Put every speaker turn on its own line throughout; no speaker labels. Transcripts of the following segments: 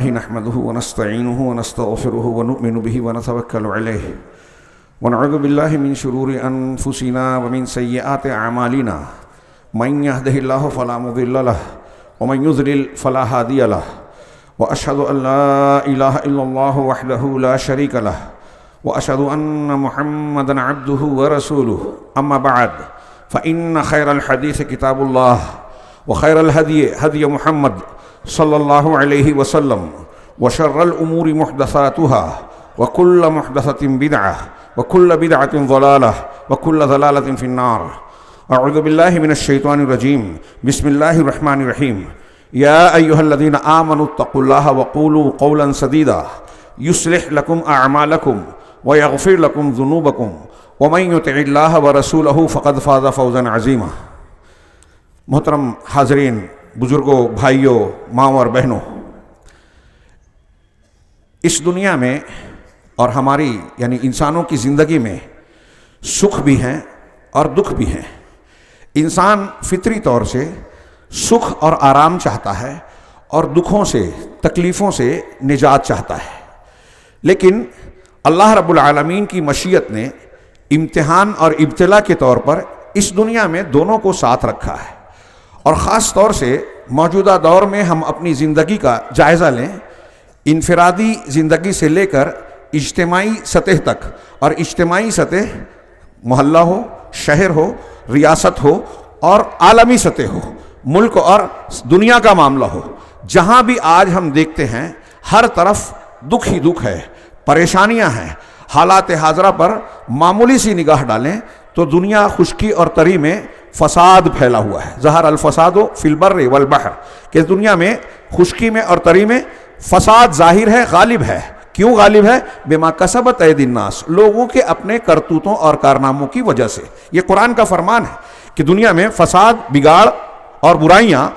نحمده ونستعينه ونستغفره ونؤمن به ونتوكل عليه ونعوذ بالله من شرور أنفسنا ومن سيئات أعمالنا من يهده الله فلا مضل له ومن يضلل فلا هادي له وأشهد أن لا إله إلا الله وحده لا شريك له وأشهد أن محمدا عبده ورسوله أما بعد فإن خير الحديث كتاب الله وخير الهدي هدي محمد صلی اللہ علیہ وسلم وشر الامور محدثاتها وكل محدثة بدعة وكل بدعة ضلالة وكل ضلالة في النار. اعوذ باللہ من الشیطان الرجیم. بسم اللہ الرحمن الرحیم. یا ایہا الذین آمنوا اتقوا اللہ وقولوا قولا سدیدا یصلح لکم اعمالکم ویغفر لکم ذنوبکم ومن یطع اللہ ورسولہ فقد فاز فوزا عظیما. محترم حاضرین، بزرگوں، بھائیوں، ماؤں اور بہنوں، اس دنیا میں اور ہماری یعنی انسانوں کی زندگی میں سکھ بھی ہیں اور دکھ بھی ہیں. انسان فطری طور سے سکھ اور آرام چاہتا ہے اور دکھوں سے، تکلیفوں سے نجات چاہتا ہے، لیکن اللہ رب العالمین کی مشیت نے امتحان اور ابتلا کے طور پر اس دنیا میں دونوں کو ساتھ رکھا ہے. اور خاص طور سے موجودہ دور میں ہم اپنی زندگی کا جائزہ لیں، انفرادی زندگی سے لے کر اجتماعی سطح تک، اور اجتماعی سطح محلہ ہو، شہر ہو، ریاست ہو اور عالمی سطح ہو، ملک اور دنیا کا معاملہ ہو، جہاں بھی آج ہم دیکھتے ہیں ہر طرف دکھ ہی دکھ ہے، پریشانیاں ہیں. حالات حاضرہ پر معمولی سی نگاہ ڈالیں تو دنیا خشکی اور تری میں فساد پھیلا ہوا ہے. ظہر الفساد فی البر والبحر، کہ دنیا میں خشکی میں اور تری میں فساد ظاہر ہے، غالب ہے. کیوں غالب ہے؟ بما کسبت ایدی الناس، لوگوں کے اپنے کرتوتوں اور کارناموں کی وجہ سے. یہ قرآن کا فرمان ہے کہ دنیا میں فساد، بگاڑ اور برائیاں،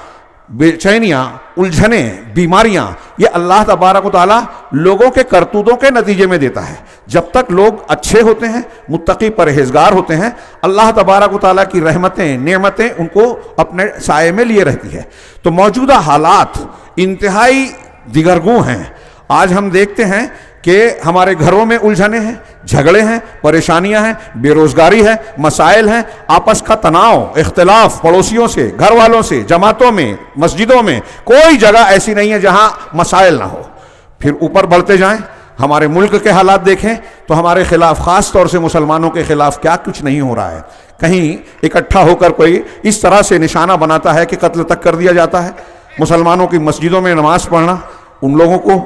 بے چینیاں، الجھنیں، بیماریاں، یہ اللہ تبارک و تعالیٰ لوگوں کے کرتوتوں کے نتیجے میں دیتا ہے. جب تک لوگ اچھے ہوتے ہیں، متقی پرہیزگار ہوتے ہیں، اللہ تبارک و تعالیٰ کی رحمتیں، نعمتیں ان کو اپنے سائے میں لیے رہتی ہے. تو موجودہ حالات انتہائی دیگرگوں ہیں. آج ہم دیکھتے ہیں کہ ہمارے گھروں میں الجھنیں ہیں، جھگڑے ہیں، پریشانیاں ہیں، بے روزگاری ہے، مسائل ہیں، آپس کا تناؤ، اختلاف، پڑوسیوں سے، گھر والوں سے، جماعتوں میں، مسجدوں میں، کوئی جگہ ایسی نہیں ہے جہاں مسائل نہ ہو. پھر اوپر بڑھتے جائیں، ہمارے ملک کے حالات دیکھیں تو ہمارے خلاف، خاص طور سے مسلمانوں کے خلاف کیا کچھ نہیں ہو رہا ہے. کہیں اکٹھا ہو کر کوئی اس طرح سے نشانہ بناتا ہے کہ قتل تک کر دیا جاتا ہے. مسلمانوں کی مسجدوں میں نماز پڑھنا، ان لوگوں کو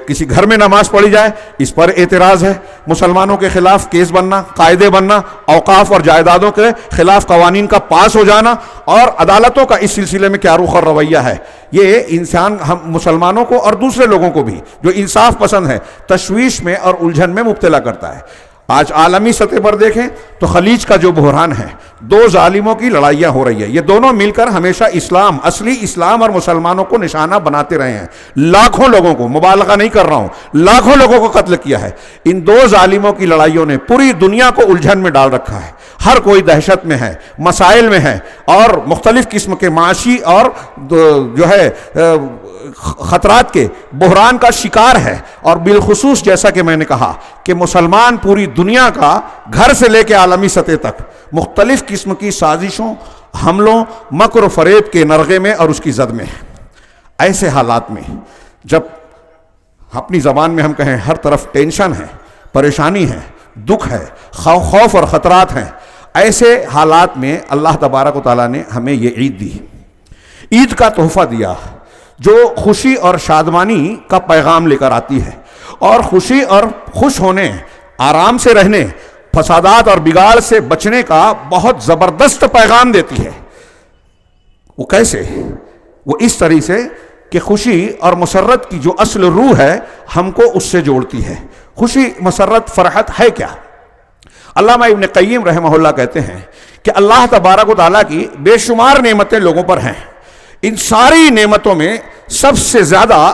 کسی گھر میں نماز پڑھی جائے اس پر اعتراض ہے. مسلمانوں کے خلاف کیس بننا، قاعدے بننا، اوقاف اور جائیدادوں کے خلاف قوانین کا پاس ہو جانا، اور عدالتوں کا اس سلسلے میں کیا رخ اور رویہ ہے. یہ انسان، ہم مسلمانوں کو اور دوسرے لوگوں کو بھی جو انصاف پسند ہے، تشویش میں اور الجھن میں مبتلا کرتا ہے. آج عالمی سطح پر دیکھیں تو خلیج کا جو بحران ہے، دو ظالموں کی لڑائیاں ہو رہی ہے. یہ دونوں مل کر ہمیشہ اسلام، اصلی اسلام اور مسلمانوں کو نشانہ بناتے رہے ہیں. لاکھوں لوگوں کو، مبالغہ نہیں کر رہا ہوں، لاکھوں لوگوں کو قتل کیا ہے. ان دو ظالموں کی لڑائیوں نے پوری دنیا کو الجھن میں ڈال رکھا ہے. ہر کوئی دہشت میں ہے، مسائل میں ہے، اور مختلف قسم کے معاشی اور جو ہے خطرات کے بحران کا شکار ہے. اور بالخصوص جیسا کہ میں نے کہا کہ مسلمان پوری دنیا کا گھر سے لے کے عالمی سطح تک مختلف قسم کی سازشوں، حملوں، مکر و فریب کے نرغے میں اور اس کی زد میں ہے. ایسے حالات میں جب اپنی زبان میں ہم کہیں ہر طرف ٹینشن ہے، پریشانی ہے، دکھ ہے، خوف اور خطرات ہیں، ایسے حالات میں اللہ تبارک و تعالیٰ نے ہمیں یہ عید دی، عید کا تحفہ دیا جو خوشی اور شادمانی کا پیغام لے کر آتی ہے، اور خوشی اور خوش ہونے، آرام سے رہنے، فسادات اور بگاڑ سے بچنے کا بہت زبردست پیغام دیتی ہے. وہ کیسے؟ وہ اس طریقے سے کہ خوشی اور مسرت کی جو اصل روح ہے ہم کو اس سے جوڑتی ہے. خوشی، مسرت، فرحت ہے کیا؟ علامہ ابن قیم رحمہ اللہ کہتے ہیں کہ اللہ تبارک و تعالیٰ کی بے شمار نعمتیں لوگوں پر ہیں. ان ساری نعمتوں میں سب سے زیادہ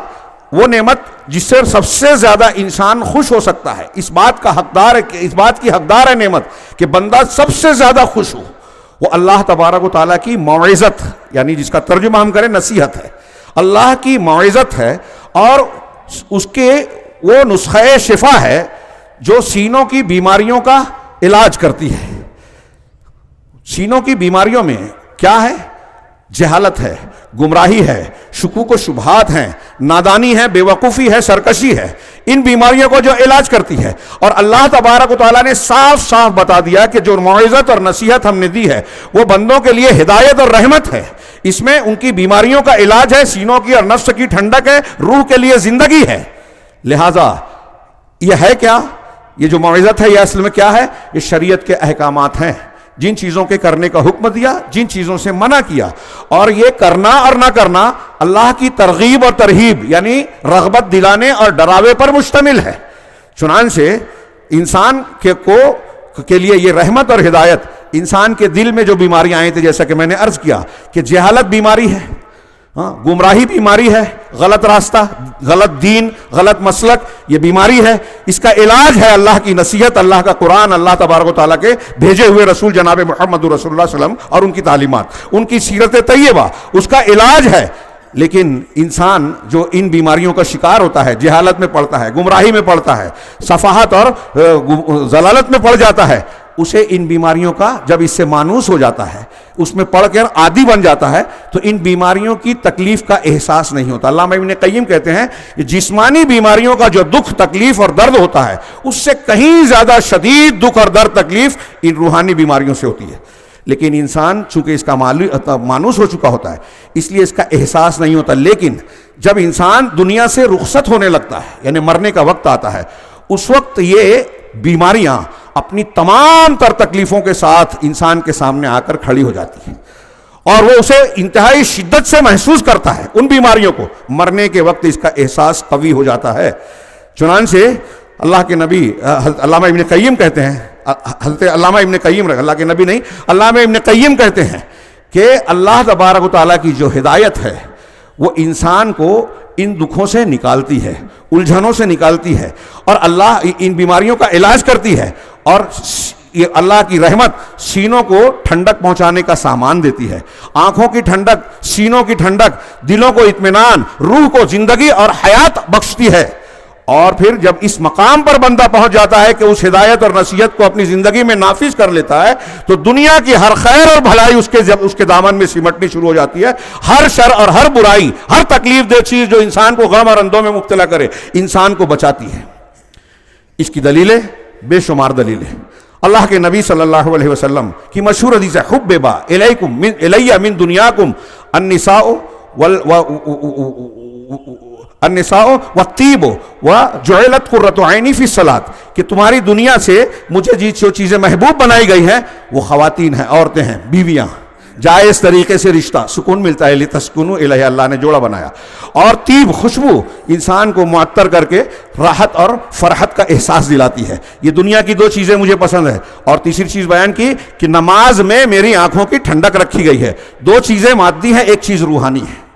وہ نعمت جس سے سب سے زیادہ انسان خوش ہو سکتا ہے، اس بات کا حقدار ہے، اس بات کی حقدار ہے نعمت کہ بندہ سب سے زیادہ خوش ہو، وہ اللہ تبارک و تعالیٰ کی موعظت، یعنی جس کا ترجمہ ہم کریں نصیحت ہے. اللہ کی موعظت ہے اور اس کے وہ نسخہ شفا ہے جو سینوں کی بیماریوں کا علاج کرتی ہے. سینوں کی بیماریوں میں کیا ہے؟ جہالت ہے، گمراہی ہے، شکوک و شبہات ہیں، نادانی ہے، بے وقوفی ہے، سرکشی ہے. ان بیماریوں کو جو علاج کرتی ہے. اور اللہ تبارک و تعالیٰ نے صاف صاف بتا دیا کہ جو موعظت اور نصیحت ہم نے دی ہے وہ بندوں کے لیے ہدایت اور رحمت ہے. اس میں ان کی بیماریوں کا علاج ہے، سینوں کی اور نفس کی ٹھنڈک ہے، روح کے لیے زندگی ہے. لہذا یہ ہے کیا؟ یہ جو موعظت ہے یہ اصل میں کیا ہے؟ یہ شریعت کے احکامات ہیں. جن چیزوں کے کرنے کا حکم دیا، جن چیزوں سے منع کیا، اور یہ کرنا اور نہ کرنا اللہ کی ترغیب اور ترہیب یعنی رغبت دلانے اور ڈراوے پر مشتمل ہے. چنانچہ انسان کے لیے یہ رحمت اور ہدایت. انسان کے دل میں جو بیماریاں آئی تھیں جیسا کہ میں نے عرض کیا کہ جہالت بیماری ہے، گمراہی بیماری ہے، غلط راستہ، غلط دین، غلط مسلک، یہ بیماری ہے. اس کا علاج ہے اللہ کی نصیحت، اللہ کا قرآن، اللہ تبارک و تعالیٰ کے بھیجے ہوئے رسول جناب محمد رسول اللہ صلی اللہ علیہ وسلم اور ان کی تعلیمات، ان کی سیرت طیبہ، اس کا علاج ہے. لیکن انسان جو ان بیماریوں کا شکار ہوتا ہے، جہالت میں پڑتا ہے، گمراہی میں پڑتا ہے، صفاحت اور ضلالت میں پڑ جاتا ہے، اسے ان بیماریوں کا جب اس سے مانوس ہو جاتا ہے، اس میں پڑھ کر عادی بن جاتا ہے، تو ان بیماریوں کی تکلیف کا احساس نہیں ہوتا. علامہ ابن قیم کہتے ہیں کہ جسمانی بیماریوں کا جو دکھ، تکلیف اور درد ہوتا ہے اس سے کہیں زیادہ شدید دکھ اور درد، تکلیف ان روحانی بیماریوں سے ہوتی ہے. لیکن انسان چونکہ اس کا مانوس ہو چکا ہوتا ہے اس لیے اس کا احساس نہیں ہوتا. لیکن جب انسان دنیا سے رخصت ہونے لگتا ہے یعنی مرنے کا وقت آتا ہے، اس وقت یہ بیماریاں اپنی تمام تر تکلیفوں کے ساتھ انسان کے سامنے آ کر کھڑی ہو جاتی ہیں اور وہ اسے انتہائی شدت سے محسوس کرتا ہے. ان بیماریوں کو مرنے کے وقت اس کا احساس قوی ہو جاتا ہے. چنانچہ اللہ کے نبی علامہ ابن قیم کہتے ہیں، حضرت علامہ ابن قیم، اللہ کے نبی نہیں، علامہ ابن قیم کہتے ہیں کہ اللہ تبارک و تعالیٰ کی جو ہدایت ہے وہ انسان کو ان دکھوں سے نکالتی ہے، الجھنوں سے نکالتی ہے، اور اللہ ان بیماریوں کا علاج کرتی ہے. اور یہ اللہ کی رحمت سینوں کو ٹھنڈک پہنچانے کا سامان دیتی ہے. آنکھوں کی ٹھنڈک، سینوں کی ٹھنڈک، دلوں کو اطمینان، روح کو زندگی اور حیات بخشتی ہے. اور پھر جب اس مقام پر بندہ پہنچ جاتا ہے کہ اس ہدایت اور نصیحت کو اپنی زندگی میں نافذ کر لیتا ہے تو دنیا کی ہر خیر اور بھلائی اس کے دامن میں سمٹنی شروع ہو جاتی ہے. ہر شر اور ہر برائی، ہر تکلیف دہ چیز جو انسان کو غم اور اندوں میں مبتلا کرے انسان کو بچاتی ہے. اس کی دلیلیں بے شمار دلیلیں. اللہ کے نبی صلی اللہ علیہ وسلم کی مشہور حدیث ہے، حببا الیکم الی من دنیاکم النساء والطیب وجعلت قرۃ عینی فی الصلاۃ، کہ تمہاری دنیا سے مجھے جو چیزیں محبوب بنائی گئی ہیں وہ خواتین ہیں، عورتیں ہیں، بیویاں. جائز طریقے سے رشتہ، سکون ملتا ہے، لتسکنوا الیہ، اللہ نے جوڑا بنایا. اور طیب، خوشبو، انسان کو معطر کر کے راحت اور فرحت کا احساس دلاتی ہے. یہ دنیا کی دو چیزیں مجھے پسند ہے. اور تیسری چیز بیان کی کہ نماز میں میری آنکھوں کی ٹھنڈک رکھی گئی ہے. دو چیزیں مادی ہیں، ایک چیز روحانی ہے.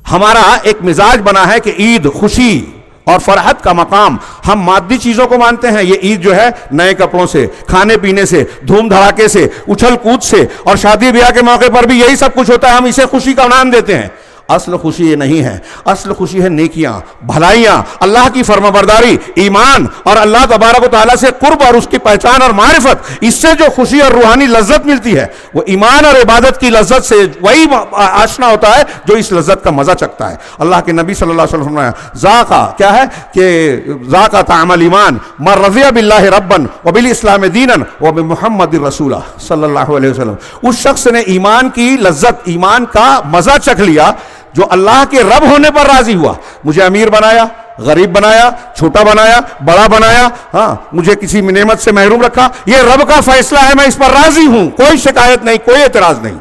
ہمارا ایک مزاج بنا ہے کہ عید خوشی اور فرحت کا مقام ہم مادی چیزوں کو مانتے ہیں. یہ عید جو ہے نئے کپڑوں سے، کھانے پینے سے، دھوم دھڑاکے سے، اچھل کود سے، اور شادی بیاہ کے موقع پر بھی یہی سب کچھ ہوتا ہے. ہم اسے خوشی کا نام دیتے ہیں. اصل خوشی یہ نہیں ہے. اصل خوشی ہے نیکیاں، بھلائیاں، اللہ کی فرمانبرداری، ایمان اور اللہ تبارک و تعالیٰ سے قرب اور اس کی پہچان اور معرفت. اس سے جو خوشی اور روحانی لذت ملتی ہے وہ ایمان اور عبادت کی لذت سے وہی آشنا ہوتا ہے جو اس لذت کا مزہ چکتا ہے. اللہ کے نبی صلی اللہ علیہ وسلم نے ذاقہ کیا ہے کہ ذاقہ طعم الایمان من رضی باللہ ربا وبالاسلام دینا وبمحمد رسول صلی اللہ علیہ وسلم. اس شخص نے ایمان کی لذت، ایمان کا مزہ چکھ لیا جو اللہ کے رب ہونے پر راضی ہوا. مجھے امیر بنایا، غریب بنایا، چھوٹا بنایا، بڑا بنایا، ہاں مجھے کسی نعمت سے محروم رکھا، یہ رب کا فیصلہ ہے، میں اس پر راضی ہوں، کوئی شکایت نہیں، کوئی اعتراض نہیں.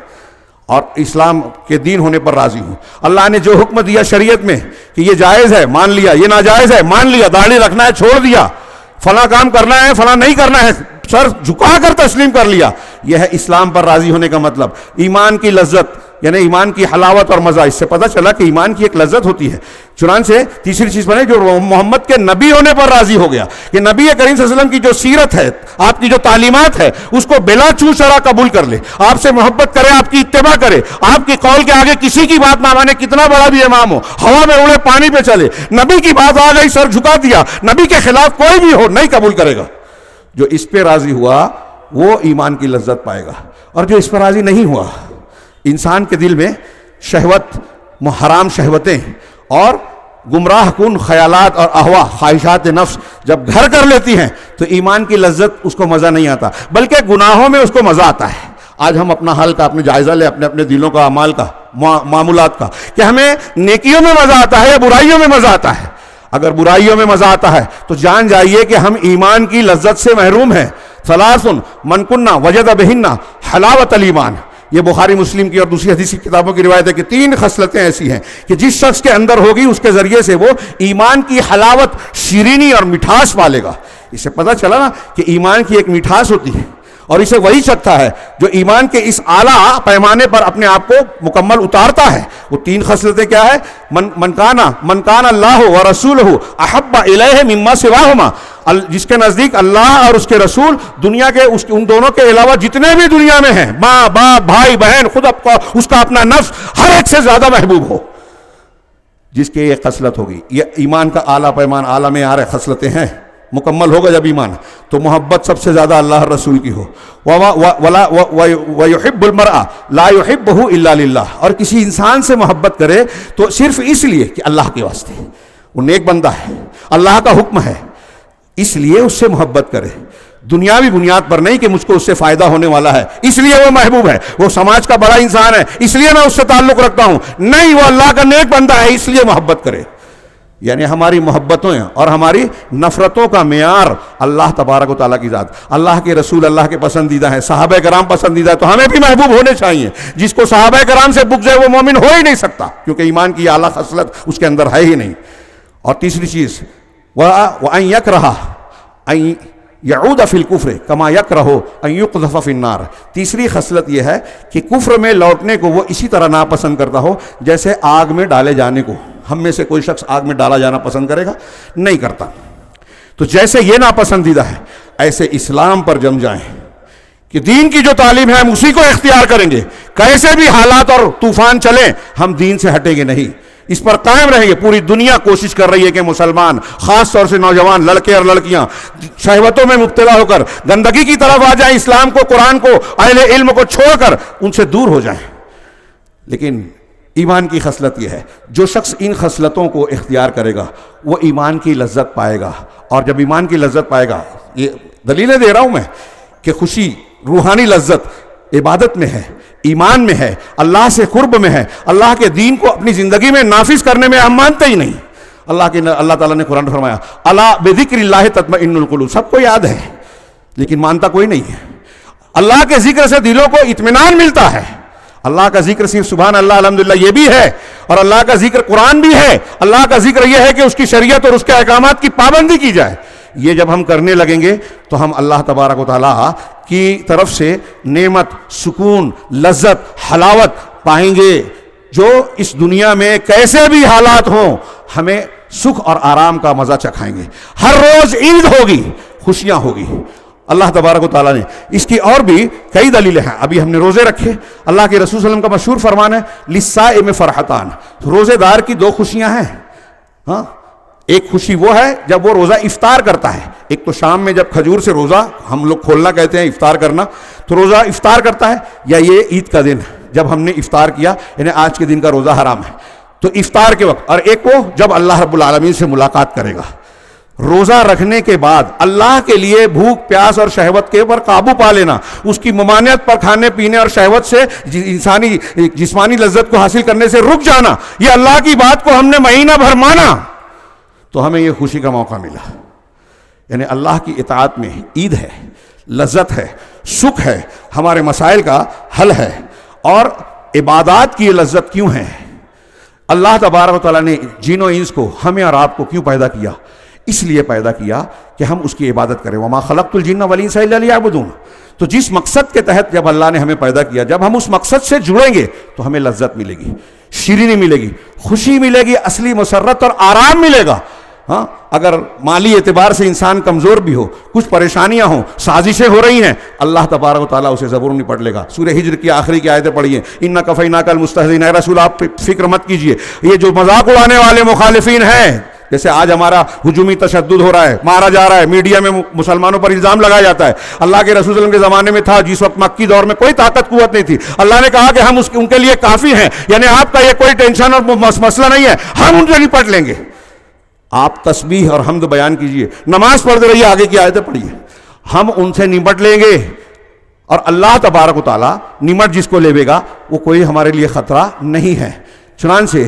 اور اسلام کے دین ہونے پر راضی ہوں. اللہ نے جو حکم دیا شریعت میں کہ یہ جائز ہے مان لیا، یہ ناجائز ہے مان لیا، داڑھی رکھنا ہے چھوڑ دیا، فلاں کام کرنا ہے فلاں نہیں کرنا ہے سر جھکا کر تسلیم کر لیا. یہ ہے اسلام پر راضی ہونے کا مطلب. ایمان کی لذت یعنی ایمان کی حلاوت اور مزہ. اس سے پتہ چلا کہ ایمان کی ایک لذت ہوتی ہے. چنانچہ تیسری چیز بنے جو محمد کے نبی ہونے پر راضی ہو گیا کہ نبی کریم صلی اللہ علیہ وسلم کی جو سیرت ہے, آپ کی جو تعلیمات ہے, اس کو بلا چو چرا قبول کر لے, آپ سے محبت کرے, آپ کی اتباع کرے, آپ کی قول کے آگے کسی کی بات نہ مانے, کتنا بڑا بھی امام ہو, ہوا میں اڑے پانی پہ چلے, نبی کی بات آ گئی سر جھکا دیا, نبی کے خلاف کوئی بھی ہو نہیں قبول کرے گا. جو اس پہ راضی ہوا وہ ایمان کی لذت پائے گا. اور جو اس پر راضی نہیں ہوا, انسان کے دل میں شہوت, حرام شہوتیں اور گمراہ کن خیالات اور احوا خواہشات نفس جب گھر کر لیتی ہیں تو ایمان کی لذت اس کو مزہ نہیں آتا, بلکہ گناہوں میں اس کو مزہ آتا ہے. آج ہم اپنا حال کا اپنے جائزہ لیں, اپنے اپنے دلوں کا, اعمال کا, معمولات کا, کہ ہمیں نیکیوں میں مزہ آتا ہے یا برائیوں میں مزہ آتا ہے. اگر برائیوں میں مزہ آتا ہے تو جان جائیے کہ ہم ایمان کی لذت سے محروم ہیں. ثلاث من کنا وجد بہن حلاوت الایمان, یہ بخاری مسلم کی اور دوسری حدیث کی کتابوں کی روایت ہے کہ 3 خصلتیں ایسی ہیں کہ جس شخص کے اندر ہوگی اس کے ذریعے سے وہ ایمان کی حلاوت, شیرینی اور مٹھاس پالے گا. اس سے پتہ چلا نا کہ ایمان کی ایک مٹھاس ہوتی ہے, اور اسے وہی چکھتا ہے جو ایمان کے اس اعلیٰ پیمانے پر اپنے آپ کو مکمل اتارتا ہے. وہ 3 خصلتیں کیا ہے؟ من کان اللہ و رسولہ احب الیہ مما سواہما, جس کے نزدیک اللہ اور اس کے رسول دنیا کے ان دونوں کے علاوہ جتنے بھی دنیا میں ہیں, ماں باپ بھائی بہن, خود اس کا اپنا نفس, ہر ایک سے زیادہ محبوب ہو. جس کی یہ خصلت ہوگی, یہ ایمان کا اعلیٰ پیمان, اعلیٰ معیار خصلتیں ہیں. مکمل ہوگا جب ایمان تو محبت سب سے زیادہ اللہ رسول کی ہو. وَيُحِبُّ الْمَرْءَ لَا يُحِبُّهُ إِلَّا لِلَّهِ, اور کسی انسان سے محبت کرے تو صرف اس لیے کہ اللہ کے واسطے, وہ نیک بندہ ہے, اللہ کا حکم ہے, اس لیے اس سے محبت کرے. دنیاوی بنیاد پر نہیں کہ مجھ کو اس سے فائدہ ہونے والا ہے اس لیے وہ محبوب ہے, وہ سماج کا بڑا انسان ہے اس لیے میں اس سے تعلق رکھتا ہوں, نہیں, وہ اللہ کا نیک بندہ ہے اس لیے محبت کرے. یعنی ہماری محبتوں اور ہماری نفرتوں کا معیار اللہ تبارک و تعالیٰ کی ذات, اللہ کے رسول اللہ کے پسندیدہ ہیں, صحابہ کرام پسندیدہ ہے, تو ہمیں بھی محبوب ہونے چاہیے. جس کو صحابہ کرام سے بغض ہے وہ مومن ہو ہی نہیں سکتا, کیونکہ ایمان کی اعلیٰ خصلت اس کے اندر ہے ہی نہیں. اور تیسری چیز, وَأَن يَكْرَهَ أَن يَعُودَ فِي الْكُفْرِ كَمَا يَكْرَهُ أَن يُقْذَفَ فِي النَّارِ. تیسری خصلت یہ ہے کہ کفر میں لوٹنے کو وہ اسی طرح ناپسند کرتا ہو جیسے آگ میں ڈالے جانے کو. ہم میں سے کوئی شخص آگ میں ڈالا جانا پسند کرے گا؟ نہیں کرتا. تو جیسے یہ ناپسندیدہ ہے ایسے اسلام پر جم جائیں کہ دین کی جو تعلیم ہے ہم اسی کو اختیار کریں گے, کیسے بھی حالات اور طوفان چلیں ہم دین سے ہٹیں گے نہیں, اس پر قائم رہیں گے. پوری دنیا کوشش کر رہی ہے کہ مسلمان, خاص طور سے نوجوان لڑکے اور لڑکیاں, شہوتوں میں مبتلا ہو کر گندگی کی طرف آ جائیں, اسلام کو, قرآن کو, اہل علم کو چھوڑ کر ان سے دور ہو جائیں. لیکن ایمان کی خصلت یہ ہے, جو شخص ان خصلتوں کو اختیار کرے گا وہ ایمان کی لذت پائے گا. اور جب ایمان کی لذت پائے گا, یہ دلیلیں دے رہا ہوں میں کہ خوشی, روحانی لذت عبادت میں ہے, ایمان میں ہے, اللہ سے قرب میں ہے. اللہ کے دین کو اپنی زندگی میں نافذ کرنے میں ہم مانتے ہی نہیں. اللہ تعالیٰ نے قرآن فرمایا الا بذکر اللہ تطمئن القلوب, سب کو یاد ہے لیکن مانتا کوئی نہیں ہے. اللہ کے ذکر سے دلوں کو اطمینان ملتا ہے. اللہ کا ذکر صرف سبحان اللہ الحمدللہ یہ بھی ہے, اور اللہ کا ذکر قرآن بھی ہے. اللہ کا ذکر یہ ہے کہ اس کی شریعت اور اس کے احکامات کی پابندی کی جائے. یہ جب ہم کرنے لگیں گے تو ہم اللہ تبارک و تعالیٰ کی طرف سے نعمت, سکون, لذت, حلاوت پائیں گے جو اس دنیا میں کیسے بھی حالات ہوں ہمیں سکھ اور آرام کا مزہ چکھائیں گے. ہر روز عید ہوگی, خوشیاں ہوگی. اللہ تبارک و تعالیٰ نے اس کی اور بھی کئی دلیلیں ہیں. ابھی ہم نے روزے رکھے, اللہ کے رسول صلی اللہ علیہ وسلم کا مشہور فرمان ہے للصائم فرحتان, روزے دار کی 2 خوشیاں ہیں. ہاں, ایک خوشی وہ ہے جب وہ روزہ افطار کرتا ہے. ایک تو شام میں جب کھجور سے روزہ ہم لوگ کھولنا کہتے ہیں, افطار کرنا, تو روزہ افطار کرتا ہے. یا یہ عید کا دن جب ہم نے افطار کیا, یعنی آج کے دن کا روزہ حرام ہے تو افطار کے وقت. اور ایک وہ جب اللہ رب العالمین سے ملاقات کرے گا. روزہ رکھنے کے بعد اللہ کے لیے بھوک پیاس اور شہوت کے اوپر قابو پا لینا, اس کی ممانعت پر کھانے پینے اور شہوت سے انسانی جسمانی لذت کو حاصل کرنے سے رک جانا, یہ اللہ کی بات کو ہم نے مہینہ بھر مانا تو ہمیں یہ خوشی کا موقع ملا. یعنی اللہ کی اطاعت میں عید ہے, لذت ہے, سکھ ہے, ہمارے مسائل کا حل ہے. اور عبادات کی یہ لذت کیوں ہے؟ اللہ تبارک و تعالیٰ نے جن و انس کو, ہمیں اور آپ کو کیوں پیدا کیا؟ اس لیے پیدا کیا کہ ہم اس کی عبادت کریں. وما خلقت الجن والانس الا لیعبدون. تو جس مقصد کے تحت جب اللہ نے ہمیں پیدا کیا، جب ہم اس مقصد سے جڑیں گے تو ہمیں لذت ملے گی، شیرینی ملے گی، خوشی ملے گی، اصلی مسرت اور آرام ملے گا۔ ہاں، اگر مالی اعتبار سے انسان کمزور بھی ہو، کچھ پریشانیاں ہوں، سازشیں ہو رہی ہیں، اللہ تبارک و تعالیٰ اسے ضرور نپٹ لے گا۔ سورہ ہجر کی آخری کی آیتیں پڑھیے، اِنَّا کَفَیْنَاکَ الْمُسْتَہْزِئِینَ، اے رسول آپ فکر مت کیجئے، یہ جو مذاق اڑانے والے مخالفین ہیں، جیسے آج ہمارا ہجومی تشدد ہو رہا ہے، مارا جا رہا ہے، میڈیا میں مسلمانوں پر الزام لگایا جاتا ہے۔ اللہ کے رسول صلی اللہ علیہ وسلم کے زمانے میں تھا، جس وقت مکی دور میں کوئی طاقت قوت نہیں تھی، اللہ نے کہا کہ ہم ان کے لیے کافی ہیں، یعنی آپ کا یہ کوئی ٹینشن اور مسئلہ نہیں ہے، ہم ان سے نپٹ لیں گے۔ آپ تسبیح اور حمد بیان کیجئے، نماز پڑھتے رہیے، آگے کی آیتیں پڑھیے، ہم ان سے نمٹ لیں گے، اور اللہ تبارک و تعالیٰ نمٹ جس کو لے گا وہ کوئی ہمارے لیے خطرہ نہیں ہے۔ چنانچہ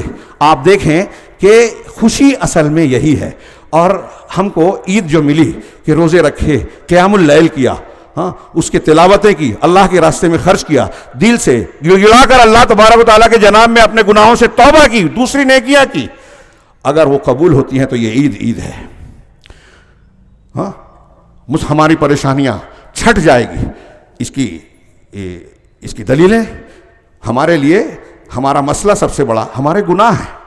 آپ دیکھیں کہ خوشی اصل میں یہی ہے، اور ہم کو عید جو ملی کہ روزے رکھے، قیام اللیل کیا، ہاں اس کے تلاوتیں کی، اللہ کے راستے میں خرچ کیا، دل سے گڑگڑا کر اللہ تبارک و تعالیٰ کے جناب میں اپنے گناہوں سے توبہ کی، دوسری نیکیاں کی، اگر وہ قبول ہوتی ہیں تو یہ عید ہے۔ ہاں ہماری پریشانیاں چھٹ جائے گی۔ اس کی دلیلیں ہمارے لیے، ہمارا مسئلہ سب سے بڑا ہمارے گناہ ہیں۔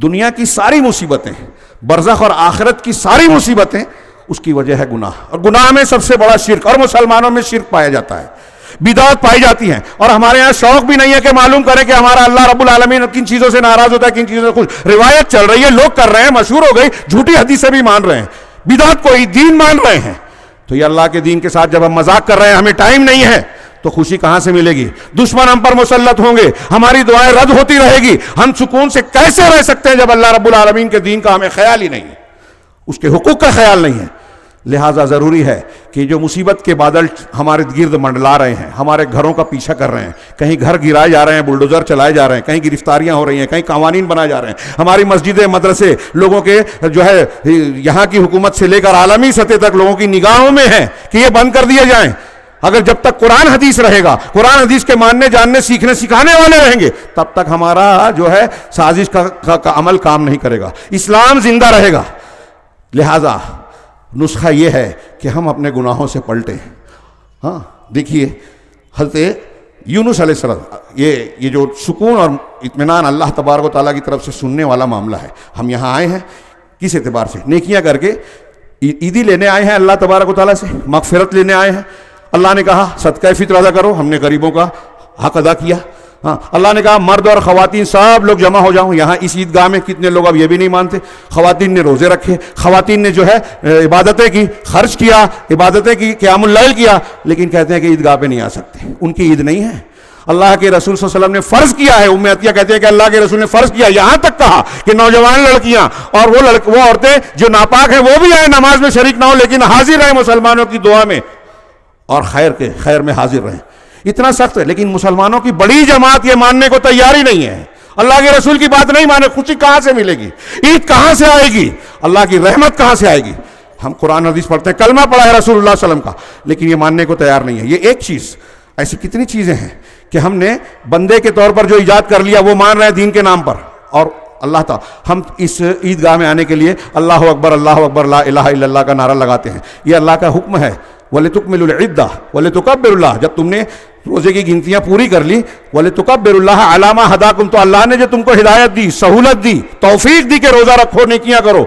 دنیا کی ساری مصیبتیں، برزخ اور آخرت کی ساری مصیبتیں، اس کی وجہ ہے گناہ، اور گناہ میں سب سے بڑا شرک، اور مسلمانوں میں شرک پایا جاتا ہے، بدعت پائی جاتی ہیں، اور ہمارے یہاں شوق بھی نہیں ہے کہ معلوم کریں کہ ہمارا اللہ رب العالمین کن چیزوں سے ناراض ہوتا ہے، کن چیزوں سے خوش۔ روایت چل رہی ہے، لوگ کر رہے ہیں، مشہور ہو گئی، جھوٹی حدیثیں بھی مان رہے ہیں، بدعت کو ہی دین مان رہے ہیں۔ تو یہ اللہ کے دین کے ساتھ جب ہم مذاق کر رہے ہیں، ہمیں ٹائم نہیں ہے، تو خوشی کہاں سے ملے گی؟ دشمن ہم پر مسلط ہوں گے، ہماری دعائیں رد ہوتی رہے گی، ہم سکون سے کیسے رہ سکتے ہیں جب اللہ رب العالمین کے دین کا ہمیں خیال ہی نہیں ہے، اس کے حقوق کا خیال نہیں ہے۔ لہٰذا ضروری ہے کہ جو مصیبت کے بادل ہمارے گرد منڈلا رہے ہیں، ہمارے گھروں کا پیچھا کر رہے ہیں، کہیں گھر گرائے جا رہے ہیں، بلڈوزر چلائے جا رہے ہیں، کہیں گرفتاریاں ہو رہی ہیں، کہیں قوانین بنائے جا رہے ہیں، ہماری مسجدیں، مدرسے لوگوں کے جو ہے یہاں کی حکومت سے لے کر عالمی سطح تک لوگوں کی نگاہوں میں ہے کہ یہ بند کر دیے جائیں۔ اگر جب تک قرآن حدیث رہے گا، قرآن حدیث کے ماننے، جاننے، سیکھنے، سکھانے والے رہیں گے، تب تک ہمارا جو ہے سازش کا عمل کام نہیں کرے گا، اسلام زندہ رہے گا۔ لہٰذا نسخہ یہ ہے کہ ہم اپنے گناہوں سے پلٹیں۔ ہاں دیکھیے حضرت یونس علیہ السلام، یہ جو سکون اور اطمینان اللہ تبارک و تعالیٰ کی طرف سے سننے والا معاملہ ہے، ہم یہاں آئے ہیں کس اعتبار سے؟ نیکیاں کر کے عیدی لینے آئے ہیں اللہ تبارک و تعالیٰ سے، مغفرت لینے آئے ہیں۔ اللہ نے کہا صدقہ فطر ادا کرو، ہم نے غریبوں کا حق ادا کیا۔ ہاں اللہ نے کہا مرد اور خواتین سب لوگ جمع ہو جاؤں۔ یہاں اس عیدگاہ میں کتنے لوگ اب یہ بھی نہیں مانتے، خواتین نے روزے رکھے، خواتین نے جو ہے عبادتیں کی، خرچ کیا، عبادتیں کی، قیام اللیل کیا، لیکن کہتے ہیں کہ عیدگاہ پہ نہیں آ سکتے، ان کی عید نہیں ہے۔ اللہ کے رسول صلی اللہ علیہ وسلم نے فرض کیا ہے، ام عطیہ کہتے ہیں کہ اللہ کے رسول نے فرض کیا، یہاں تک کہا کہ نوجوان لڑکیاں اور وہ عورتیں جو ناپاک ہیں وہ بھی آئیں، نماز میں شریک نہ ہو لیکن حاضر رہیں مسلمانوں کی دعا میں اور خیر میں حاضر رہیں۔ اتنا سخت ہے، لیکن مسلمانوں کی بڑی جماعت یہ ماننے کو تیار ہی نہیں ہے، اللہ کے رسول کی بات نہیں مانے۔ خوشی کہاں سے ملے گی؟ عید کہاں سے آئے گی؟ اللہ کی رحمت کہاں سے آئے گی؟ ہم قرآن حدیث پڑھتے ہیں، کلمہ پڑھا ہے رسول اللہ صلی اللہ علیہ وسلم کا، لیکن یہ ماننے کو تیار نہیں ہے۔ یہ ایک چیز، ایسی کتنی چیزیں ہیں کہ ہم نے بندے کے طور پر جو ایجاد کر لیا وہ مان رہے ہیں دین کے نام پر، اور اللہ تعالیٰ ہم اس عیدگاہ میں آنے کے لیے اللہ اکبر لا الہ الا اللہ کا نعرہ لگاتے ہیں۔ یہ اللہ کا حکم ہے، وَلِتُكْمِلُوا الْعِدَّةَ وَلِتُكَبِّرُوا اللَّهَ، جب تم نے روزے کی گنتیاں پوری کر لی، وَلِتُكَبِّرُوا اللَّهَ عَلَىٰ مَا هَدَاكُمْ، تو اللہ نے جو تم کو ہدایت دی، سہولت دی، توفیق دی کہ روزہ رکھو، نیکیاں کرو،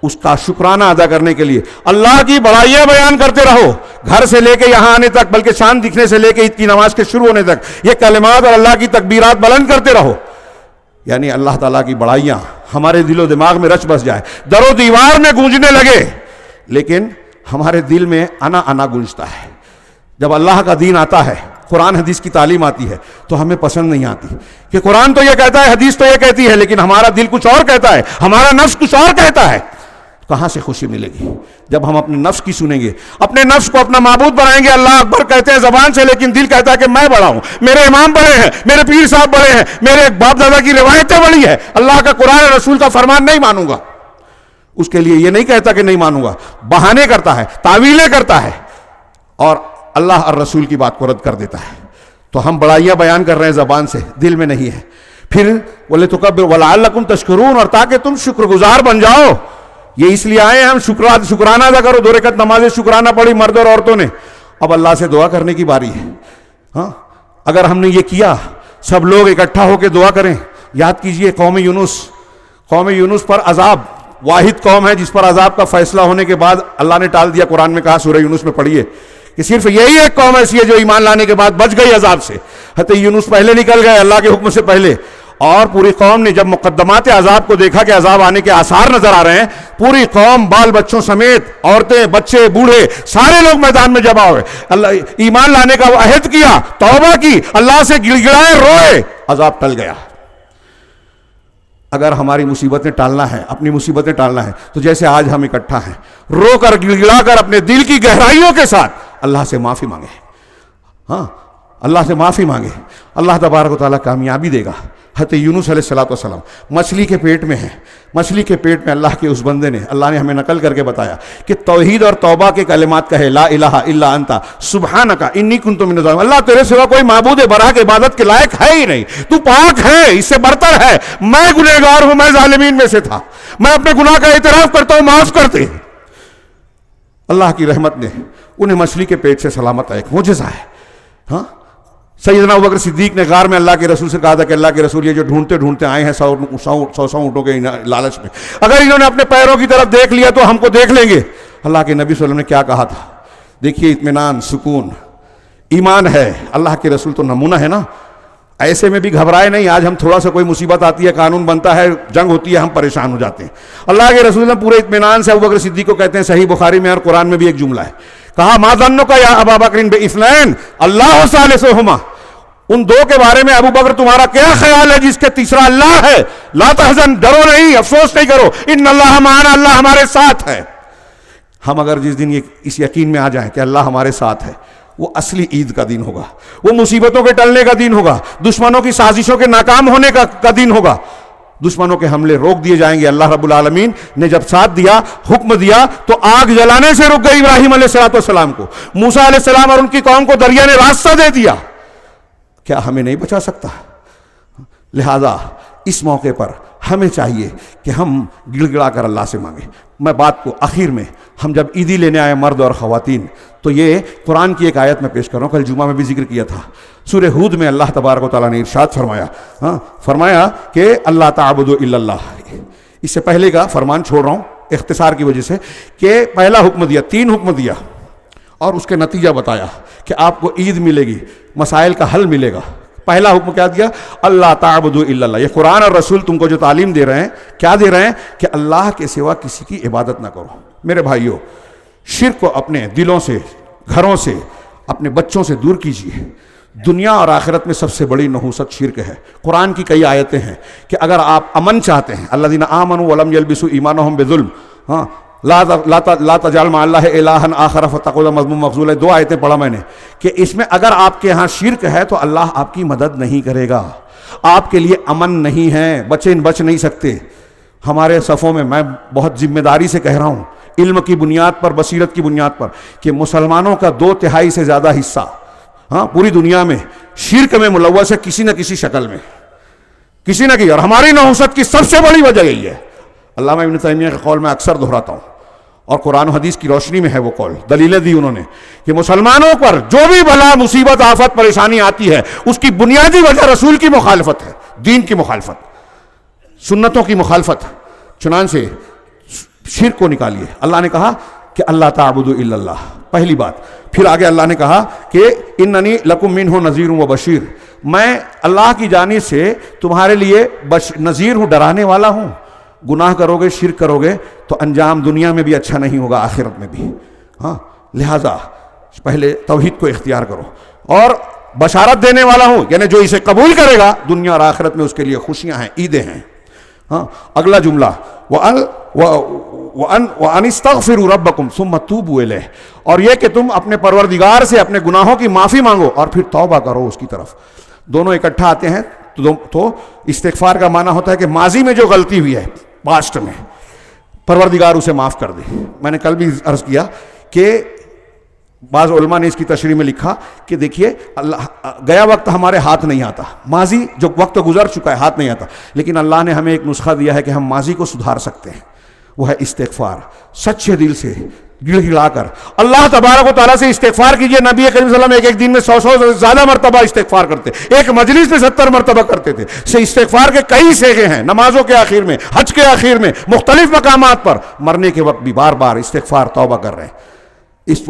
اس کا شکرانہ ادا کرنے کے لیے اللہ کی بڑائیاں بیان کرتے رہو، گھر سے لے کے یہاں آنے تک، بلکہ چاند دکھنے سے لے کے عید کی نماز کے شروع ہونے تک یہ کلمات اور اللہ کی تکبیرات بلند کرتے رہو، یعنی اللہ تعالیٰ کی بڑائیاں ہمارے دل و دماغ میں رچ بس جائے، در و دیوار میں گونجنے لگے، لیکن ہمارے دل میں انا گونجتا ہے۔ جب اللہ کا دین آتا ہے، قرآن حدیث کی تعلیم آتی ہے تو ہمیں پسند نہیں آتی کہ قرآن تو یہ کہتا ہے، حدیث تو یہ کہتی ہے، لیکن ہمارا دل کچھ اور کہتا ہے، ہمارا نفس کچھ اور کہتا ہے۔ کہاں سے خوشی ملے گی؟ جب ہم اپنے نفس کی سنیں گے، اپنے نفس کو اپنا معبود بنائیں گے۔ اللہ اکبر کہتے ہیں زبان سے، لیکن دل کہتا ہے کہ میں بڑا ہوں، میرے امام بڑے ہیں، میرے پیر صاحب بڑے ہیں، میرے باپ دادا کی روایتیں بڑی ہیں، اللہ کا قرآن رسول کا فرمان نہیں مانوں گا۔ اس کے لیے یہ نہیں کہتا کہ نہیں مانوں گا، بہانے کرتا ہے، تعویلیں کرتا ہے، اور اللہ اور رسول کی بات کو رد کر دیتا ہے۔ تو ہم بڑائیاں بیان کر رہے ہیں زبان سے، دل میں نہیں ہے۔ پھر وَلِتُكَبِّرُوا وَلَعَلَّكُمْ تَشْكُرُونَ، اور تاکہ تم شکر گزار بن جاؤ۔ یہ اس لیے آئے ہیں ہم شکرانہ ادا کرو، 2 رکعت نماز شکرانہ پڑھی مرد اور عورتوں نے، اب اللہ سے دعا کرنے کی باری ہے. ہاں اگر ہم نے یہ کیا, سب لوگ اکٹھا ہو کے دعا کریں. یاد کیجئے قوم یونس پر عذاب, واحد قوم ہے جس پر عذاب کا فیصلہ ہونے کے بعد اللہ نے ٹال دیا. قرآن میں کہا سورہ یونس میں پڑھیے کہ صرف یہی ایک قوم ایسی ہے جو ایمان لانے کے بعد بچ گئی عذاب سے. حتیٰ یونس پہلے نکل گئے اللہ کے حکم سے پہلے, اور پوری قوم نے جب مقدمات عذاب کو دیکھا کہ عذاب آنے کے آثار نظر آ رہے ہیں, پوری قوم بال بچوں سمیت, عورتیں بچے بوڑھے سارے لوگ میدان میں جمع ہوئے. اللہ ایمان لانے کا عہد کیا, توبہ کی, اللہ سے گڑ گڑائے, روئے, عذاب ٹل گیا. اگر ہماری مصیبتیں ٹالنا ہے, اپنی مصیبتیں ٹالنا ہے, تو جیسے آج ہم اکٹھا ہیں, رو کر گڑ گڑا کر اپنے دل کی گہرائیوں کے ساتھ اللہ سے معافی مانگے. ہاں اللہ سے معافی مانگے, اللہ تبارک و تعالیٰ کامیابی دے گا. حضرت یونس علیہ السلام مچھلی کے پیٹ میں ہیں, مچھلی کے پیٹ میں اللہ کے اس بندے نے, اللہ نے ہمیں نقل کر کے بتایا کہ توحید اور توبہ کے کلمات کہے, لا الہ الا انت سبحانک انی کنت من الظالمین. اللہ تیرے سوا کوئی معبود برحق عبادت کے لائق ہے ہی نہیں, تو پاک ہے, اس سے برتر ہے, میں گنہگار ہوں, میں ظالمین میں سے تھا, میں اپنے گناہ کا اعتراف کرتا ہوں, معاف کرتے. اللہ کی رحمت نے انہیں مچھلی کے پیٹ سے سلامت, ایک معجزہ ہے. ہاں سیدنا ابوبکر صدیق نے غار میں اللہ کے رسول سے کہا تھا کہ اللہ کے رسول یہ جو ڈھونڈتے ڈھونڈتے آئے ہیں 100 اونٹوں کے لالچ میں, اگر انہوں نے اپنے پیروں کی طرف دیکھ لیا تو ہم کو دیکھ لیں گے. اللہ کے نبی صلی اللہ علیہ وسلم نے کیا کہا تھا, دیکھیے اطمینان, سکون, ایمان ہے. اللہ کے رسول تو نمونہ ہے نا, ایسے میں بھی گھبرائے نہیں. آج ہم تھوڑا سا کوئی مصیبت آتی ہے, قانون بنتا ہے, جنگ ہوتی ہے, ہم پریشان ہو جاتے ہیں. اللہ کے رسول پورے اطمینان سے ابوبکر صدیق کو کہتے ہیں, صحیح بخاری میں اور قرآن میں بھی ایک جملہ ہے, کہا ما ظنک یا ابا بکر باثنین اللہ ثالثہما. ان دو کے بارے میں ابو بکر تمہارا کیا خیال ہے جس کے تیسرا اللہ ہے؟ لا تحزن, ڈرو نہیں, افسوس نہیں کرو, ان اللہ معنا, اللہ ہمارے ساتھ ہے. ہم اگر جس دن اس یقین میں آ جائیں کہ اللہ ہمارے ساتھ ہے, وہ اصلی عید کا دن ہوگا, وہ مصیبتوں کے ٹلنے کا دن ہوگا, دشمنوں کی سازشوں کے ناکام ہونے کا دن ہوگا, دشمنوں کے حملے روک دیے جائیں گے. اللہ رب العالمین نے جب ساتھ دیا, حکم دیا, تو آگ جلانے سے رک گئی ابراہیم علیہ السلام کو. موسیٰ علیہ السلام اور ان کی قوم کو دریا نے راستہ دے دیا. کیا ہمیں نہیں بچا سکتا؟ لہذا اس موقع پر ہمیں چاہیے کہ ہم گڑ گڑا کر اللہ سے مانگیں. میں بات کو آخر میں, ہم جب عیدی لینے آئے مرد اور خواتین, تو یہ قرآن کی ایک آیت میں پیش کر رہا ہوں, کل جمعہ میں بھی ذکر کیا تھا. سورہ ہود میں اللہ تبارک و تعالیٰ نے ارشاد فرمایا کہ اللہ تعبدوا الا اللہ. اس سے پہلے کا فرمان چھوڑ رہا ہوں اختصار کی وجہ سے, کہ پہلا حکم دیا, 3 حکم دیا, اور اس کے نتیجہ بتایا کہ آپ کو عید ملے گی, مسائل کا حل ملے گا. پہلا حکم کیا دیا؟ اللہ تعبدوا الا اللہ. یہ قرآن اور رسول تم کو جو تعلیم دے رہے ہیں, کیا دے رہے ہیں؟ کہ اللہ کے سوا کسی کی عبادت نہ کرو. میرے بھائیوں, شرک کو اپنے دلوں سے, گھروں سے, اپنے بچوں سے دور کیجیے. دنیا اور آخرت میں سب سے بڑی نحوست شرک ہے. قرآن کی کئی آیتیں ہیں کہ اگر آپ امن چاہتے ہیں, الذین آمنوا ولم یلبسوا ایمانہم بظلم, لا تجعل مع اللہ الہا آخر فتقعد مذموما مخذولا. 2 آیتیں پڑھا میں نے کہ اس میں اگر آپ کے ہاں شرک ہے تو اللہ آپ کی مدد نہیں کرے گا, آپ کے لیے امن نہیں ہے, بچ نہیں سکتے. ہمارے صفوں میں بہت ذمہ داری سے کہہ رہا ہوں, علم کی بنیاد پر, بصیرت کی بنیاد پر, کہ مسلمانوں کا 2/3 سے زیادہ حصہ پوری دنیا میں شرک میں ملوث ہے کسی نہ کسی شکل میں, کسی نہ کسی. اور ہماری نحوست کی سب سے بڑی وجہ یہی ہے. علامہ ابن تیمیہ کے قول میں اکثر دہراتا ہوں, اور قرآن و حدیث کی روشنی میں ہے وہ قول, دلیلیں دی انہوں نے کہ مسلمانوں پر جو بھی بلا, مصیبت, آفت, پریشانی آتی ہے, اس کی بنیادی وجہ رسول کی مخالفت ہے, دین کی مخالفت, سنتوں کی مخالفت. چنانچہ شرک کو نکالیے. اللہ نے کہا کہ اللہ تعبدوا الا اللہ, پہلی بات. پھر آگے اللہ نے کہا کہ اننی لکم منہ نذیر و بشیر, میں اللہ کی جانب سے تمہارے لیے نذیر ہوں, ڈرانے والا ہوں. گناہ کرو گے, شرک کرو گے تو انجام دنیا میں بھی اچھا نہیں ہوگا, آخرت میں بھی. لہذا پہلے توحید کو اختیار کرو, اور بشارت دینے والا ہوں, یعنی جو اسے قبول کرے گا دنیا اور آخرت میں اس کے لیے خوشیاں ہیں, عیدیں ہیں. اگلا جملہ وَأَنِ اسْتَغْفِرُوا رَبَّكُمْ ثُمَّ تُوبُوا إِلَيْهِ, اور یہ کہ تم اپنے پروردگار سے اپنے گناہوں کی معافی مانگو اور پھر توبہ کرو اس کی طرف. دونوں اکٹھا آتے ہیں تو استغفار کا معنی ہوتا ہے کہ ماضی میں جو غلطی ہوئی ہے, پاسٹ میں, پروردگار اسے معاف کر دے. میں نے کل بھی عرض کیا کہ بعض علماء نے اس کی تشریح میں لکھا کہ دیکھیے, اللہ گیا وقت ہمارے ہاتھ نہیں آتا, ماضی جو وقت گزر چکا ہے ہاتھ نہیں آتا, لیکن اللہ نے ہمیں ایک نسخہ دیا ہے کہ ہم ماضی کو سدھار سکتے ہیں. وہ ہے استغفار. سچے دل سے دل ہلا کر اللہ تبارک و تعالیٰ سے استغفار کیجئے. نبی کریم صلی اللہ علیہ وسلم ایک دن میں 100 سے زیادہ مرتبہ استغفار کرتے, ایک مجلس میں 70 مرتبہ کرتے تھے. استغفار کے کئی صیغے ہیں, نمازوں کے آخر میں, حج کے آخر میں, مختلف مقامات پر, مرنے کے وقت بھی بار بار استغفار توبہ کر رہے ہیں. اس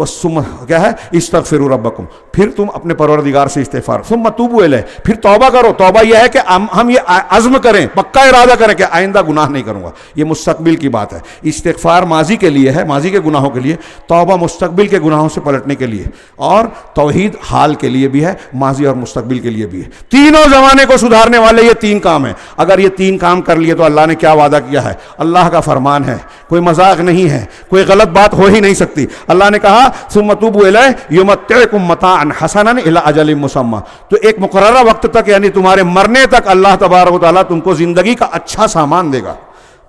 کیا ہے استغفروا ربکم, پھر تم اپنے پروردگار سے استغفار, ثم توبوا الیہ, پھر توبہ کرو. توبہ یہ ہے کہ ہم یہ عزم کریں, پکا ارادہ کریں کہ آئندہ گناہ نہیں کروں گا. یہ مستقبل کی بات ہے. استغفار ماضی کے لیے ہے, ماضی کے گناہوں کے لیے. توبہ مستقبل کے گناہوں سے پلٹنے کے لیے. اور توحید حال کے لیے بھی ہے, ماضی اور مستقبل کے لیے بھی ہے. تینوں زمانے کو سدھارنے والے یہ 3 کام ہیں. اگر یہ 3 کام کر لیے تو اللہ نے کیا وعدہ کیا ہے, اللہ کا فرمان ہے, کوئی مذاق نہیں ہے, کوئی غلط بات ہو ہی نہیں سکتی. اللہ نے کہا ثم توبوا الیہ یمتعکم متاعا حسنا الی اجل مسمى, تو ایک مقررہ وقت تک, یعنی تمہارے مرنے تک اللہ تبارک و تعالیٰ تم کو زندگی کا اچھا سامان دے گا.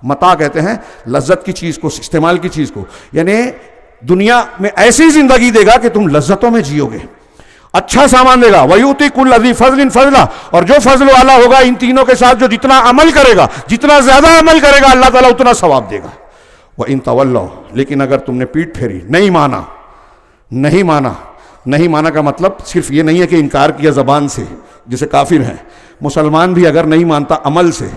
متاع کہتے ہیں لذت کی چیز کو, استعمال کی چیز کو, یعنی دنیا میں ایسی زندگی دے گا کہ تم لذتوں میں جیو گے, اچھا سامان دے گا. وَيُؤْتِي كُلَّ ذِي فَضْلٍ فَضْلًا, اور جو فضل والا ہوگا ان تینوں کے ساتھ, جو جتنا عمل کرے گا, جتنا زیادہ عمل کرے گا, اللہ تعالیٰ اتنا ثواب دے گا. وَإِن تَوَلَّوْا, لیکن اگر تم نے پیٹ پھیری, نہیں مانا, نہیں مانا. نہیں مانا کا مطلب صرف یہ نہیں ہے کہ انکار کیا زبان سے, جیسے کافر ہیں. مسلمان بھی اگر نہیں مانتا عمل سے,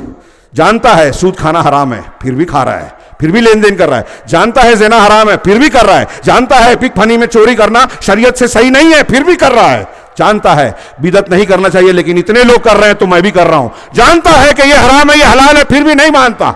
جانتا ہے سود کھانا حرام ہے پھر بھی کھا رہا ہے, پھر بھی لین دین کر رہا ہے, جانتا ہے زنا حرام ہے پھر بھی کر رہا ہے, جانتا ہے پک پھنی میں چوری کرنا شریعت سے صحیح نہیں ہے پھر بھی کر رہا ہے, جانتا ہے بدعت نہیں کرنا چاہیے لیکن اتنے لوگ کر رہے ہیں تو میں بھی کر رہا ہوں, جانتا ہے کہ یہ حرام ہے یہ حلال ہے پھر بھی نہیں مانتا,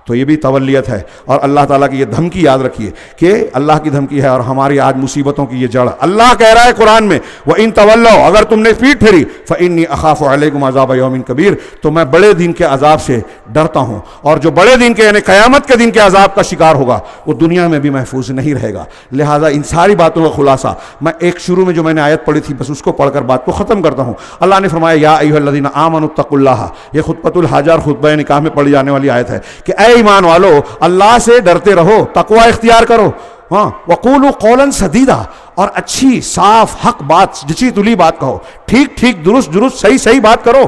تو یہ بھی تولیت ہے. اور اللہ تعالیٰ کی یہ دھمکی یاد رکھیے کہ اللہ کی دھمکی ہے اور ہماری آج مصیبتوں کی یہ جڑ. اللہ کہہ رہا ہے قرآن میں وَإِن تَوَلَّوْا, اگر تم نے پیٹ پھیری, فَإِنِّي أَخَافُ عَلَيْكُمْ عَذَابَ يَوْمٍ كَبِيرٍ, تو میں بڑے دن کے عذاب سے ڈرتا ہوں, اور جو بڑے دن کے یعنی قیامت کے دن کے عذاب کا شکار ہوگا وہ دنیا میں بھی محفوظ نہیں رہے گا. لہٰذا ان ساری باتوں کا خلاصہ میں ایک شروع میں جو میں نے آیت پڑھی تھی بس اس کو پڑھ کر بات کو ختم کرتا ہوں. اللہ نے فرمایا یا ایھا الذین آمنوا اتقوا اللہ, یہ خطبۃ الحاجہ اور خطبہ نکاح میں پڑھی جانے والی آیت ہے کہ اے ایمان والو اللہ سے ڈرتے رہو, تقوی اختیار کرو. ہاں, وقولوا قولا سدیدا, اور اچھی صاف حق بات, جچی تلی بات کہو, ٹھیک ٹھیک درست درست صحیح صحیح بات کرو.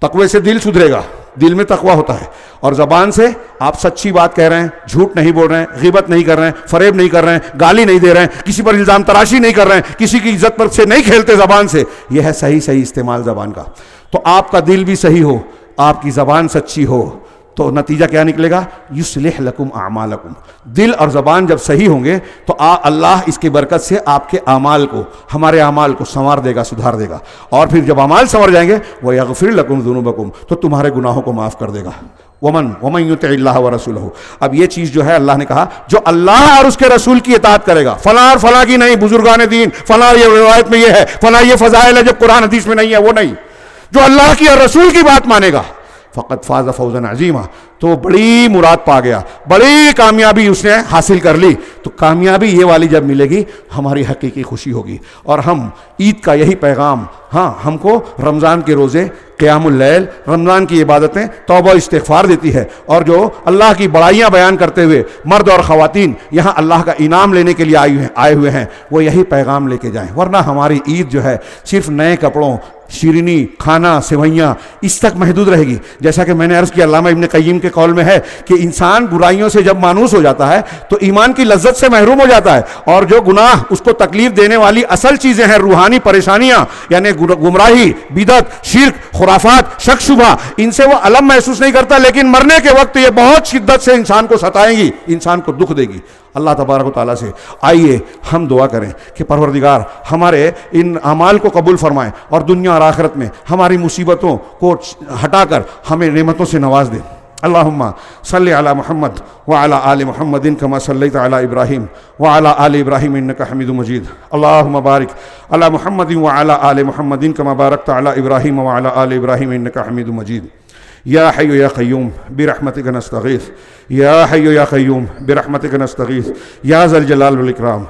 تقوی سے دل سدھرے گا, دل میں تقوی ہوتا ہے, اور زبان سے آپ سچی بات کہہ رہے ہیں, جھوٹ نہیں بول رہے ہیں, غیبت نہیں کر رہے ہیں, فریب نہیں کر رہے ہیں, گالی نہیں دے رہے ہیں, کسی پر الزام تراشی نہیں کر رہے ہیں, کسی کی عزت پر سے نہیں کھیلتے زبان سے. یہ ہے صحیح صحیح استعمال زبان کا. تو آپ کا دل بھی صحیح ہو, آپ کی زبان سچی ہو, تو نتیجہ کیا نکلے گا, یصلح لکم اعمالکم. دل اور زبان جب صحیح ہوں گے تو اللہ اس کی برکت سے آپ کے اعمال کو, ہمارے اعمال کو سنوار دے گا, سدھار دے گا. اور پھر جب اعمال سنور جائیں گے ویغفر لکم ذنوبکم, تو تمہارے گناہوں کو معاف کر دے گا. ومن یطع اللہ ورسولہ, اب یہ چیز جو ہے اللہ نے کہا جو اللہ اور اس کے رسول کی اطاعت کرے گا, فلاں اور فلاں کی نہیں, بزرگان دین فلاں یہ روایت میں یہ ہے, فلاں یہ فضائل ہے جو قرآن حدیث میں نہیں ہے, وہ نہیں, جو اللہ کی اور رسول کی بات مانے گا, فقط فاز فوزا عظیما, تو بڑی مراد پا گیا, بڑی کامیابی اس نے حاصل کر لی. تو کامیابی یہ والی جب ملے گی ہماری حقیقی خوشی ہوگی. اور ہم عید کا یہی پیغام, ہاں ہم کو رمضان کے روزے, قیام اللیل, رمضان کی عبادتیں, توبہ استغفار دیتی ہے. اور جو اللہ کی بڑائیاں بیان کرتے ہوئے مرد اور خواتین یہاں اللہ کا انعام لینے کے لیے آئے ہوئے ہیں, وہ یہی پیغام لے کے جائیں. ورنہ ہماری عید جو ہے صرف نئے کپڑوں, شیرینی, کھانا, سوئیاں, اس تک محدود رہے گی. جیسا کہ میں نے عرض کیا, علامہ ابن قیم کے قول میں ہے کہ انسان برائیوں سے جب مانوس ہو جاتا ہے تو ایمان کی لذت سے محروم ہو جاتا ہے, اور جو گناہ اس کو تکلیف دینے والی اصل چیزیں ہیں, روحانی پریشانیاں یعنی گمراہی, بدعت, شرک, خرافات, شک شبہ, ان سے وہ الم محسوس نہیں کرتا, لیکن مرنے کے وقت یہ بہت شدت سے انسان کو ستائیں گی, انسان کو دکھ دے گی. اللہ تبارک و تعالیٰ سے آئیے ہم دعا کریں کہ پروردگار ہمارے ان اعمال کو قبول فرمائیں, اور دنیا اور آخرت میں ہماری مصیبتوں کو ہٹا کر ہمیں نعمتوں سے نواز دیں. اللہم صلی علی محمد وعلی آل محمد کما صلیت علی ابراہیم وعلی آل ابراہیم انک حمید مجید. اللہم بارک علی محمد وعلی آل محمد کما بارکت علی ابراہیم وعلی آل ابراہیم انک حمید مجید. یا حی یا قیوم برحمتک نستغیث, یا حی یا قیوم برحمتک نستغیث, یا ذا الجلال والاکرام,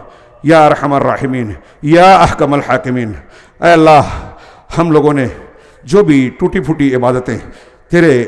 یا ارحم الراحمین, یا احکم الحاکمین. اے اللہ, ہم لوگوں نے جو بھی ٹوٹی پھوٹی عبادتیں تیرے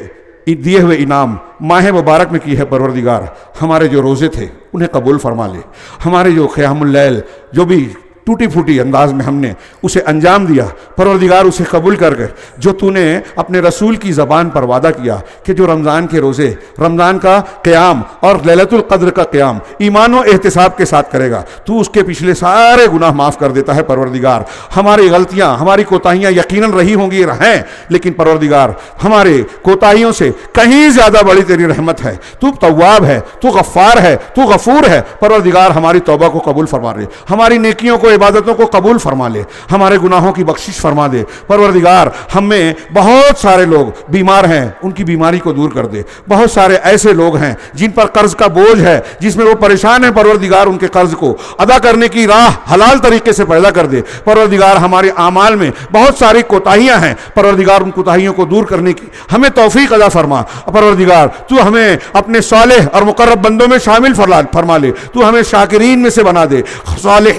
دیے ہوئے انعام ماہ مبارک میں کی ہے, پروردگار ہمارے جو روزے تھے انہیں قبول فرما لے, ہمارے جو قیام اللیل, جو بھی ٹوٹی پھوٹی انداز میں ہم نے اسے انجام دیا، پروردگار اسے قبول کر گئے، جو تو نے اپنے رسول کی زبان پر وعدہ کیا کہ جو رمضان کے روزے، رمضان کا قیام اور لیلۃ القدر کا قیام ایمان و احتساب کے ساتھ کرے گا، تو اس کے پچھلے سارے گناہ معاف کر دیتا ہے۔ پروردگار ہماری غلطیاں، ہماری کوتاہیاں یقیناً رہی ہوں گی، ہیں، لیکن پروردگار ہمارے کوتاہیوں سے کہیں زیادہ بڑی تیری رحمت ہے، تو تواب ہے، تو غفار ہے، تو غفور ہے۔ پروردگار ہماری توبہ کو قبول فرما لے، ہماری نیکیوں کو، عبادتوں کو قبول فرما لے، ہمارے گناہوں کی بخشش فرما دے۔ پروردگار ہم میں بہت سارے لوگ بیمار ہیں، ان کی بیماری کو دور کر دے۔ بہت سارے ایسے لوگ ہیں جن پر قرض کا بوجھ ہے، جس میں وہ پریشان ہیں، پروردگار ان کے قرض کو ادا کرنے کی راہ حلال طریقے سے پیدا کر دے۔ پروردگار ہمارے اعمال میں بہت ساری کوتاہیاں ہیں، پروردگار ان کوتاہیوں کو دور کرنے کی ہمیں توفیق عطا فرما۔ پروردگار تو ہمیں اپنے صالح اور مقرب بندوں میں شامل فرما لے، تو ہمیں شاکرین میں سے بنا دے،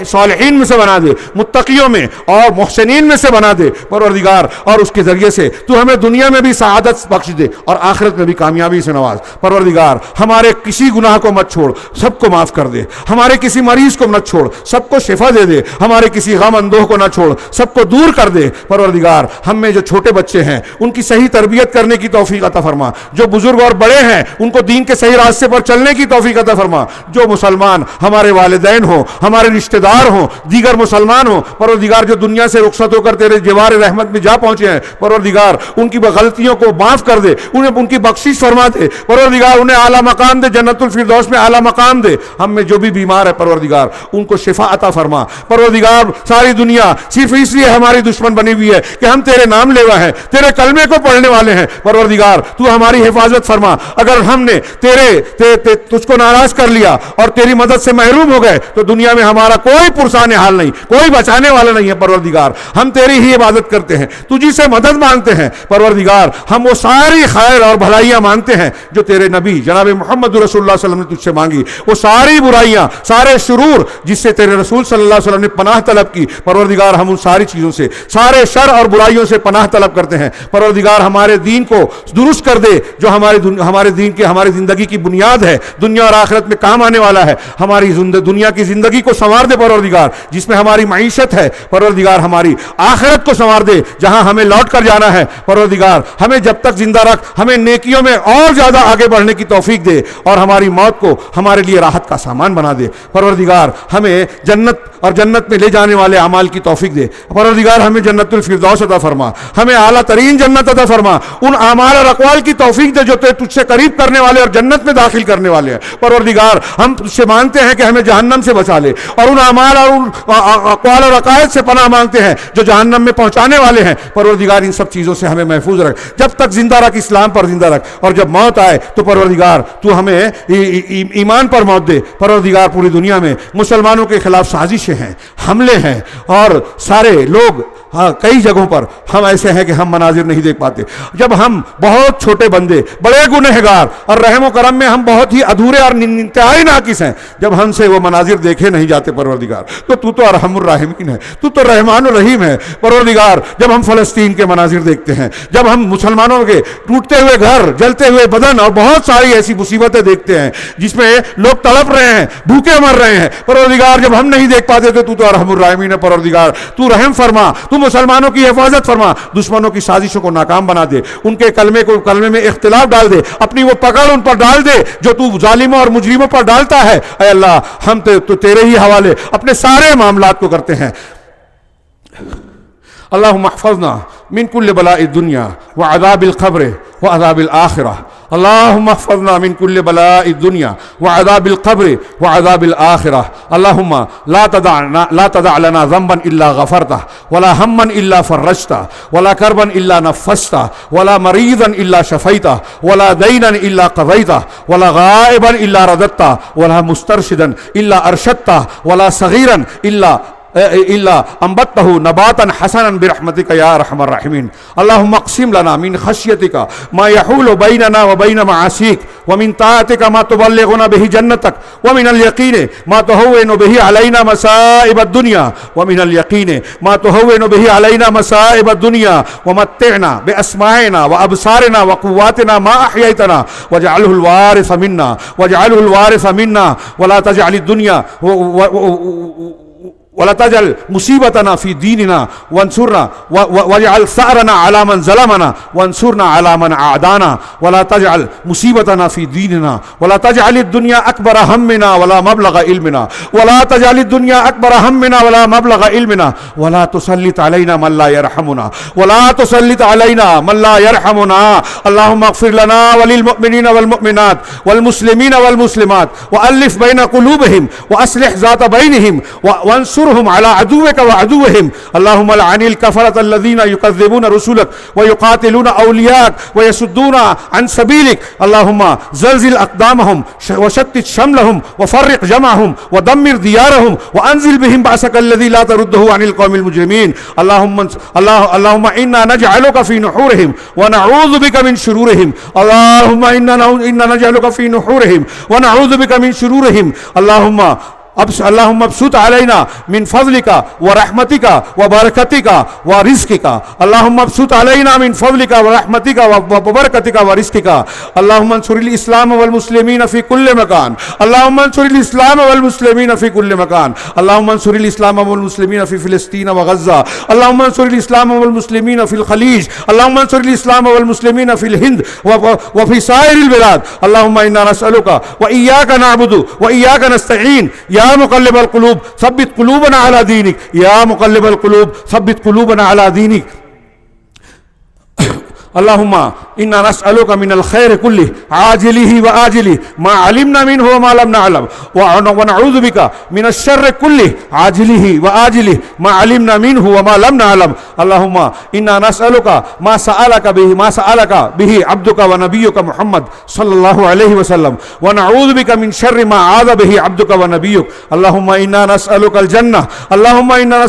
صالحین میں سے بنا دے، متقیوں میں اور محسنین میں سے بنا دے پروردگار، اور اس کے ذریعے سے تو ہمیں دنیا میں بھی سعادت بخش دے اور آخرت میں بھی کامیابی سے نواز۔ پروردگار ہمارے کسی گناہ کو مت چھوڑ، سب کو معاف کر دے، ہمارے کسی مریض کو مت چھوڑ، سب کو شفا دے دے، ہمارے کسی غم اندوہ کو نہ چھوڑ، سب کو دور کر دے۔ پروردگار ہم میں جو چھوٹے بچے ہیں ان کی صحیح تربیت کرنے کی توفیق عطا فرما، جو بزرگ اور بڑے ہیں ان کو دین کے صحیح راستے پر چلنے کی توفیق عطا فرما، جو مسلمان ہمارے والدین ہوں، ہمارے رشتہ دار ہوں، دیگر مسلمان ہوں، پروردگار جو دنیا سے رخصت ہو کر تیرے جوار رحمت میں جا پہنچے ہیں، پروردگار ان کی غلطیوں کو معاف کر دے، انہیں ان کی بخشش فرما دے، پروردگار انہیں اعلیٰ مقام دے، جنت الفردوس میں اعلیٰ مقام دے۔ ہم میں جو بھی بیمار ہے پروردگار ان کو شفا عطا فرما۔ پروردگار ساری دنیا صرف اس لیے ہماری دشمن بنی ہوئی ہے کہ ہم تیرے نام لیوا ہیں، تیرے کلمے کو پڑھنے والے ہیں، پروردگار تو ہماری حفاظت فرما۔ اگر ہم نے تجھ کو ناراض کر لیا اور تیری مدد سے محروم ہو گئے تو دنیا میں ہمارا کوئی پرسان حال نہیں، کوئی بچانے والا نہیں ہے۔ پروردگار ہم تیری ہی عبادت کرتے ہیں، تجھی سے مدد مانگتے ہیں۔ پروردگار ہم وہ ساری خیر اور بھلائیاں مانگتے ہیں جو تیرے نبی جناب محمد رسول اللہ صلی اللہ علیہ وسلم نے تجھ سے مانگی، وہ ساری برائیاں، سارے شرور جس سے تیرے رسول صلی اللہ علیہ وسلم نے پناہ طلب کی، پروردگار ہم ان ساری چیزوں سے، سارے شر اور برائیوں سے پناہ طلب کرتے ہیں۔ پروردگار ہمارے دین کو درست کر دے جو ہمارے دین کے، ہماری زندگی کی بنیاد ہے، دنیا اور آخرت میں کام آنے والا ہے۔ ہماری دنیا کی زندگی کو سنوار دے پروردگار، جس میں ہماری معیشت ہے، پروردگار ہماری آخرت کو سنوار دے جہاں ہمیں لوٹ کر جانا ہے۔ پروردگار ہمیں جب تک زندہ رکھ، ہمیں نیکیوں میں اور زیادہ آگے بڑھنے کی توفیق دے اور ہماری موت کو ہمارے لیے راحت کا سامان بنا دے۔ پروردگار ہمیں جنت اور جنت میں لے جانے والے اعمال کی توفیق دے۔ پروردگار ہمیں جنت الفردوس عطا فرما، ہمیں اعلیٰ ترین جنت عطا فرما، ان اعمال اور اقوال کی توفیق دے جو تجھ سے قریب کرنے والے اور جنت میں داخل کرنے والے ہیں۔ پروردگار ہم تجھ سے مانگتے ہیں کہ ہمیں جہنم سے بچا لے، اور ان اعمال اور ان اقوال اور عقائد سے پناہ مانگتے ہیں جو جہنم میں پہنچانے والے ہیں۔ پروردگار ان سب چیزوں سے ہمیں محفوظ رکھ، جب تک زندہ رکھ، اسلام پر زندہ رکھ، اور جب موت آئے تو پروردگار تو ہمیں ایمان پر موت دے۔ پروردگار پوری دنیا میں مسلمانوں کے خلاف سازشیں ہیں، حملے ہیں، اور سارے لوگ کئی جگہوں پر ہم ایسے ہیں کہ ہم مناظر نہیں دیکھ پاتے۔ جب ہم بہت چھوٹے بندے، بڑے گنہگار، اور رحم و کرم میں ہم بہت ہی ادھورے اور انتہائی ناقص ہیں، جب ہم سے وہ مناظر دیکھے نہیں جاتے پروردگار، تو ارحم الراحمین ہے، تو رحمان الرحیم ہے۔ پروردگار جب ہم فلسطین کے مناظر دیکھتے ہیں، جب ہم مسلمانوں کے ٹوٹتے ہوئے گھر، جلتے ہوئے بدن اور بہت ساری ایسی مصیبتیں دیکھتے ہیں جس میں لوگ تڑپ رہے ہیں، بھوکے مر رہے ہیں، پروردگار جب ہم نہیں دیکھ پاتے تو ارحم الراحمین ہے۔ پروردگار تو رحم فرما، تو مسلمانوں کی حفاظت فرما، دشمنوں کی سازشوں کو ناکام بنا دے، ان کے کلمے میں اختلاف ڈال دے، اپنی وہ پکڑ ان پر ڈال دے جو تو ظالموں اور مجرموں پر ڈالتا ہے۔ اے اللہ ہم تو تیرے ہی حوالے اپنے سارے معاملات کو کرتے ہیں۔ اللہم احفظنا من کل بلاء الدنیا وعذاب القبر وعذاب الآخرہ، اللہم احفظنا من کل بلاء الدنیا وعذاب القبر وعذاب الآخرہ، اللہم لا تدع لنا ذنبا الا غفرتہ، ولا ہما الا فرجتہ، ولا کربا الا نفستہ، ولا مریضا الا شفیتہ، ولا دینا الا قضیتہ، ولا غائبا الا رددتہ، ولا مسترشدا الا ارشدتہ، ولا صغیرا الا انبتہ نباتا حسنا برحمتک یا ارحم الراحمین۔ اللہم اقسم لنا من خشیتک ما یحول بیننا وبین معاصیک، ومن طاعتک ما تبلغنا به جنتک، ومن الیقین ما تهون به علینا مصائب الدنیا، ومن الیقین ما تهون به علینا مصائب الدنیا، ومتعنا باسماعنا وابصارنا وقواتنا ما احییتنا، واجعله الوارث منا، واجعله الوارث منا، ولا تجعل الدنیا ولا تجعل مصیبتنا فی دیننا وانصرنا واجعل ثأرنا على من ظلمنا وانصرنا على من اعدانا ولا تجعل مصیبتنا فی دیننا ولا تجعل الدنیا اکبر همنا ولا مبلغ علمنا ولا تجعل الدنیا اکبر همنا ولا مبلغ علمنا ولا تسلط علینا من لا يرحمنا ولا تسلط علینا من لا يرحمنا اللهم اغفر لنا وللمؤمنین والمؤمنات والمسلمین والمسلمات وألف بین قلوبهم وأصلح ذات بینهم وانصر على عدوك وعدوهم اللهم لعن الكفرة الذين يكذبون رسلك ويقاتلون أولياءك ويصدون عن سبيلك اللهم زلزل أقدامهم وشتت شملهم وفرق جمعهم ودمر ديارهم وأنزل بهم بأسك الذي لا ترده عن القوم المجرمين اللهم إنا نجعلك في نحورهم ونعوذ بك من شرورهم اللهم إنا نجعلك في نحورهم ونعوذ بك من شرورهم اللهم ابسط علينا من فضلك ورحمتك وبركتك ورزقك اللهم ابسط علينا من فضلك ورحمتك وبركتك ورزقك اللهم انصر الإسلام والمسلمين في كل مكان اللهم انصر الإسلام والمسلمين في كل مكان اللهم انصر الإسلام والمسلمين في فلسطين وغزة اللهم انصر الإسلام والمسلمين في الخليج اللهم انصر الإسلام والمسلمين في الهند وفي سائر البلاد اللهم إنا نسألك وإياك نعبد وإياك نستعين يا مقلب القلوب ثبت قلوبنا على دينك يا مقلب القلوب ثبت قلوبنا على دينك اللهم إنا نسألك من الخير كله عاجله وآجله ما علمنا منه وما لم نعلم ونعوذ بك من الشر كله عاجله وآجله ما علمنا منه وما لم نعلم اللهم إنا نسألك ما سألك به عبدك ونبيك محمد صلى الله عليه وسلم ونعوذ بك من شر ما عاذ به عبدك ونبيك اللهم إنا نسألك الجنة اللهم إنا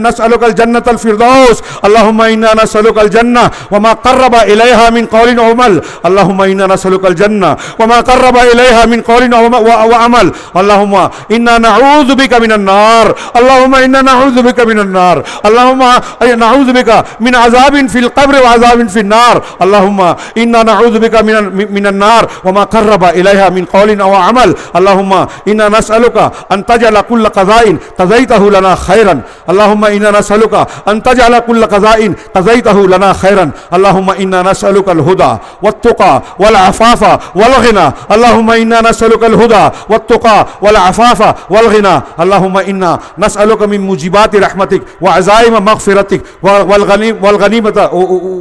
نسألك الجنة الفردوس اللهم إنا نسألك الجنة وما قرب إليها من قول وعمل اللهم إنا نسألك الجنة وما قرب إليها من قول وعمل اللهم إنا نعوذ بك من النار اللهم إنا نعوذ بك من النار اللهم نعوذ بك من عذاب في القبر وعذاب في النار اللهم إنا نعوذ بك من النار وما قرب إليها من قول أو عمل اللهم إنا نسألك أن تجعل كل قضاء قضيته لنا خيرا اللهم إنا نسألك أن تجعل كل قضاء قضيته لنا خيرا اللهم إنا نسألك الهدى والتقى والعفاف والغنى اللهم إنا نسألك الهدى والتقى والعفاف والغنى اللهم إنا نسألك من موجبات رحمتك وعزائم مغفرتك والغنيمة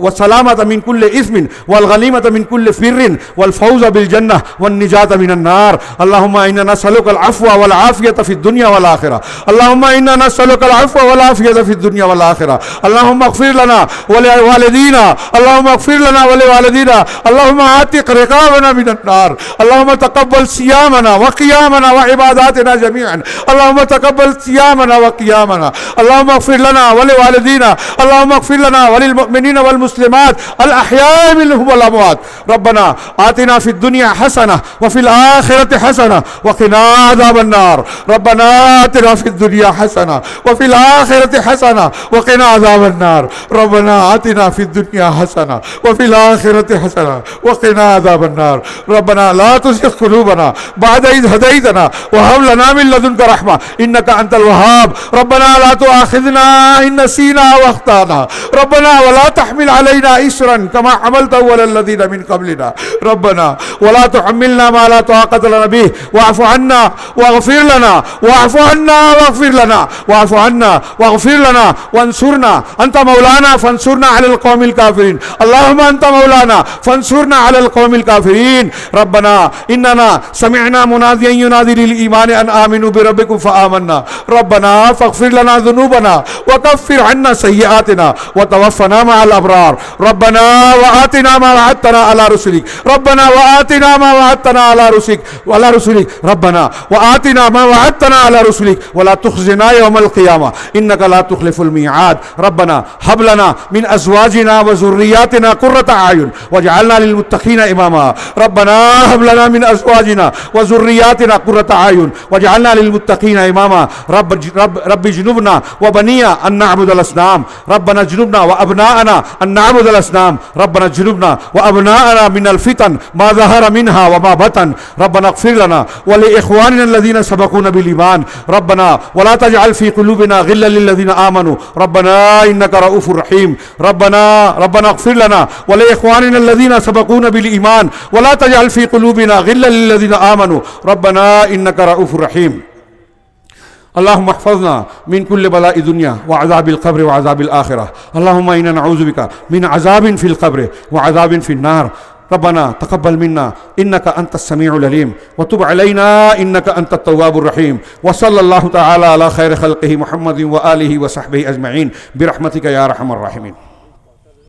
والسلامة من كل إثم والغنيمة من كل فر والفوز بالجنة والنجاة من النار اللهم إنا نسألك العفو والعافية في الدنيا والآخرة اللهم إنا نسألك العفو والعافية في الدنيا والآخرة اللهم اغفر لنا ولوالدينا اللهم اغفر لنا ولوالدينا اللهم اعتق رقابنا من النار اللهم تقبل صيامنا وقيامنا وعباداتنا جميعا اللهم تقبل صيامنا وقيامنا اللهم اغفر لنا ولوالدينا اللهم اغفر لنا وللمؤمنين والمسلمات الأحياء منهم والأموات ربنا آتنا في الدنيا حسنة وفي الآخرة حسنة وقنا عذاب النار ربنا آتنا في الدنيا حسنة وفي الآخرة حسنة وقنا عذاب النار ربنا آتنا في الدنيا حسنة وفي الآخرة حسنة وقنا عذاب النار ربنا لا تزغ قلوبنا بعد إذ هديتنا وهب لنا من لدنك رحمة إنك أنت الوهاب ربنا لا تؤاخذنا إن نسينا واخطأنا ربنا ولا تحمل علينا إصرا كما حملته على الذين من قبلنا ربنا ولا تحملنا ما لا طاقة لنا به واعف عنا واغفر لنا واعف عنا واغفر لنا واعف عنا واغفر لنا وانصرنا أنت مولانا فانصرنا على القوم الكافرين اللهم أنت مولانا فانصرنا على القوم الكافرين ربنا إننا سمعنا مناديا ينادي للإيمان أن آمنوا بربكم فآمنا ربنا فاغفر لنا ذنوبنا وكفر عنا سيئاتنا وتوفنا مع الأبرار ربنا وآتنا ما وعدتنا على رسلك ربنا وآتنا ما وعدتنا على رسلك ربنا وآتنا ما وعدتنا على رسلك ولا تخزنا يوم القيامة إنك لا تخلف الميعاد ربنا هب لنا من أزواجنا وذرياتنا قرة أعين واجعلنا للمتقين إماما ربنا هب لنا من أزواجنا وذرياتنا قرة أعين واجعلنا للمتقين إماما رب جنوبنا وبنينا أن نعبد الأصنام الأصنام ربنا اجنبنا وأبناءنا أن نعبد الأصنام ربنا اجنبنا وأبناءنا من الفتن ما ظهر منها وما بطن ربنا اغفر لنا ولإخواننا الذين سبقونا بالإيمان ربنا ولا تجعل في قلوبنا غلا للذين آمنوا ربنا إنك رؤوف رحيم ربنا اغفر لنا ولإخواننا الذين سبقونا بالإيمان ولا تجعل في قلوبنا غلا للذين آمنوا ربنا إنك رؤوف رحيم اللهم احفظنا من كل بلاء الدنيا وعذاب القبر وعذاب الآخرة اللهم إنا نعوذ بك من عذاب في القبر وعذاب في النار ربنا تقبل منا إنك أنت السميع العليم وتب علينا إنك أنت التواب الرحيم وصلى الله تعالى على خير خلقه محمد وآله وصحبه أجمعين برحمتك يا أرحم الراحمين.